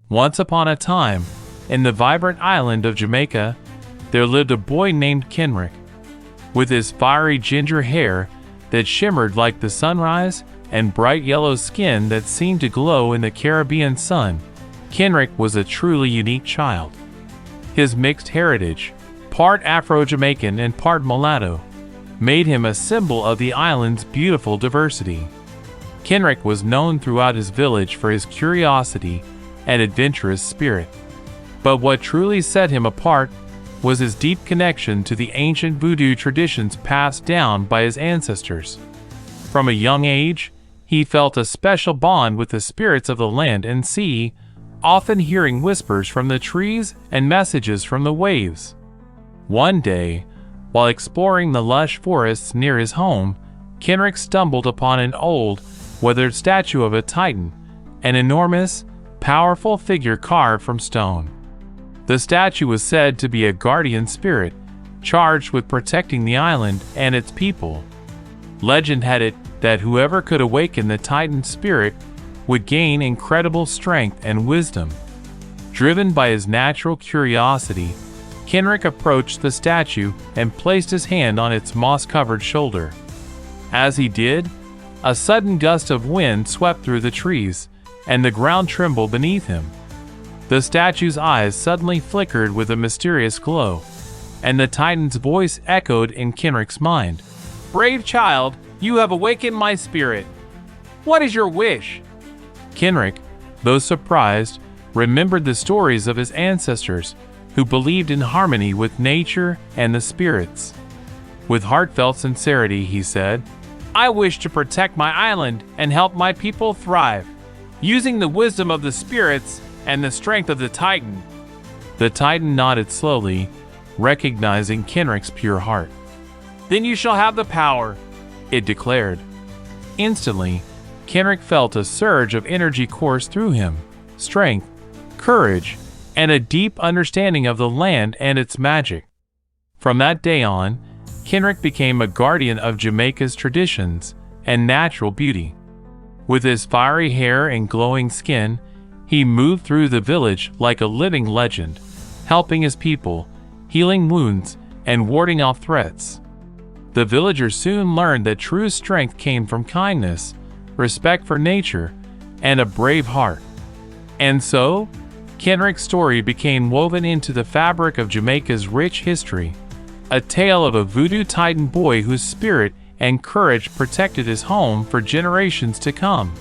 Once upon a time, in the vibrant island of Jamaica, there lived a boy named Kenrick. With his fiery ginger hair that shimmered like the sunrise and bright yellow skin that seemed to glow in the Caribbean sun, Kenrick was a truly unique child. His mixed heritage, part Afro-Jamaican and part mulatto, made him a symbol of the island's beautiful diversity. Kenrick was known throughout his village for his curiosity and adventurous spirit. But what truly set him apart was his deep connection to the ancient voodoo traditions passed down by his ancestors. From a young age, he felt a special bond with the spirits of the land and sea, often hearing whispers from the trees and messages from the waves. One day, while exploring the lush forests near his home, Kenrick stumbled upon an old, weathered statue of a titan, an enormous, powerful figure carved from stone. The statue was said to be a guardian spirit, charged with protecting the island and its people. Legend had it that whoever could awaken the titan's spirit would gain incredible strength and wisdom. Driven by his natural curiosity, Kenrick approached the statue and placed his hand on its moss-covered shoulder. As he did, a sudden gust of wind swept through the trees, and the ground trembled beneath him. The statue's eyes suddenly flickered with a mysterious glow, and the titan's voice echoed in Kenrick's mind. "Brave child, you have awakened my spirit. What is your wish?" Kenrick, though surprised, remembered the stories of his ancestors, who believed in harmony with nature and the spirits. With heartfelt sincerity, he said, "I wish to protect my island and help my people thrive, using the wisdom of the spirits and the strength of the titan." The titan nodded slowly, recognizing Kenrick's pure heart. "Then you shall have the power," it declared. Instantly, Kenrick felt a surge of energy course through him, strength, courage, and a deep understanding of the land and its magic. From that day on, Kenrick became a guardian of Jamaica's traditions and natural beauty. With his fiery hair and glowing skin, he moved through the village like a living legend, helping his people, healing wounds, and warding off threats. The villagers soon learned that true strength came from kindness, respect for nature, and a brave heart. And so, Kenrick's story became woven into the fabric of Jamaica's rich history, a tale of a voodoo titan boy whose spirit and courage protected his home for generations to come.